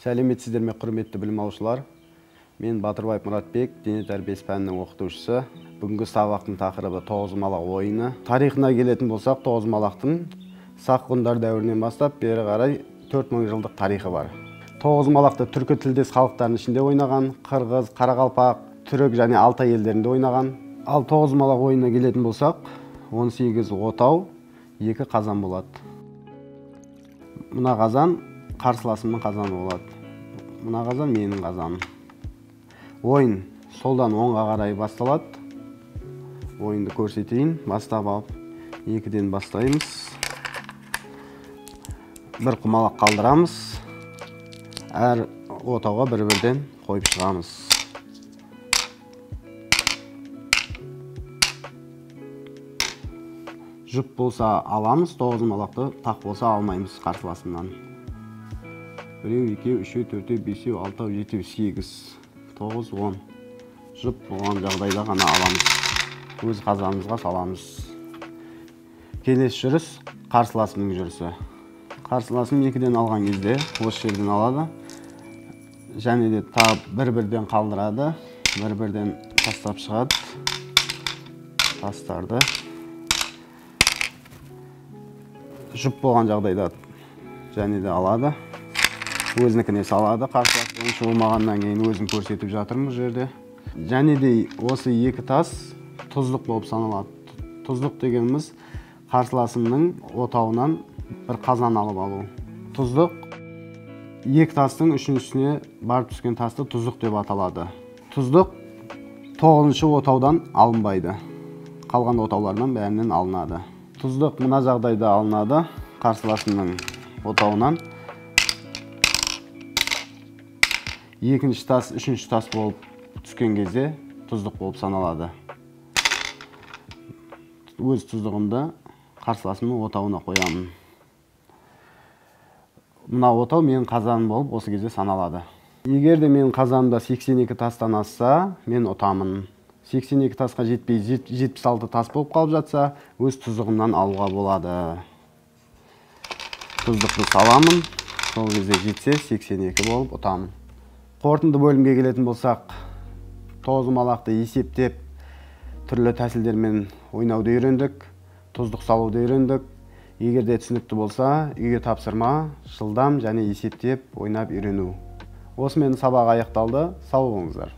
Сәлеметсіздер ме, құрметті білім алушылар. Мен Батырбаев Мұратбек, дене тәрбиесі пәнінің оқытушысы. Бүгінгі сабақтың тақырыбы тоғызқұмалақ ойыны. Тарихына келетін болсақ, тоғызқұмалақтың сақ-ғұндар дәуірінен бастап бері қарай 4000 жылдық тарихы бар. Тоғызқұмалақты түркі тілдес халықтардың ішінде ойнаған, қырғыз, қарақалпақ, түрік және алтай елдерінде ойнаған. Ал тоғызқұмалақ ойынына келетін болсақ, 18 отау, 2 қазан болады. Мына қазан қарсыласымның қазаны болады. Мына қазан менің қазаным. Ойын солдан оңға қарай басталады. Ойынды көрсетейін. Бастап алып, 2-ден бастаймыз. Бір құмалақ қалдырамыз. Әр отауға бір-бірден қойып шығамыз. Жұп болса аламыз, тоғызқұмалақты, тақ болса алмаймыз қарсыласынан. 1, 2, 3, 4, 5, 6, 7, 8, 9, 10. Жұп болған жағдайда ғана аламыз. Өз қазанымызға саламыз. Келесі жүріс қарсыласымның жүрісі. Қарсыласым 2-ден алған кезде осы жерден алады. Және де бір-бірден қалдырады. Бір-бірден тастап шығады. Тастарды. Жұп болған жағдайда және де алады. Өзінікіне салады. Қарсылас ойыншы болмағаннан кейін өзін көрсетіп жатырмыз жерде. Және де осы 2 тас тұздық болып саналады. Тұздық дегеніміз қарсыласымның отауынан бір қазан алып алу. Тұздық 2 тастың үшіншісіне барып түскен тасты тұздық деп аталады. Тұздық 9-шы отаудан алынбайды. Қалған отаулардан бәрінен алынады. Тұздық мына жағдайда алынады. Қарсыласымның отауынан 2-ші тас, 3-ші тас болып түскен кезде тұздық болып саналады. Өз тұздығымды қарсыласымның отауына қоямын. Мына отау менің қазаным болып осы кезде саналады. Егер де менің қазанымда 82 тастан асса, мен ұтамын. 82 тасқа жетпей 76 тас болып қалып жатса, өз тұздығымнан алуға болады. Тұздықты саламын, сол кезде жетсе 82 болып ұтамын. Қорытынды бөлімге келетін болсақ, тоғызқұмалақты есептеп, түрлі тәсілдермен ойнауды үйрендік, тұздық салуды үйрендік. Егер де түсінікті болса, үйге тапсырма, жылдам және есептеп ойнап үйрену. Осымен сабақ аяқталды. Сау болыңыздар.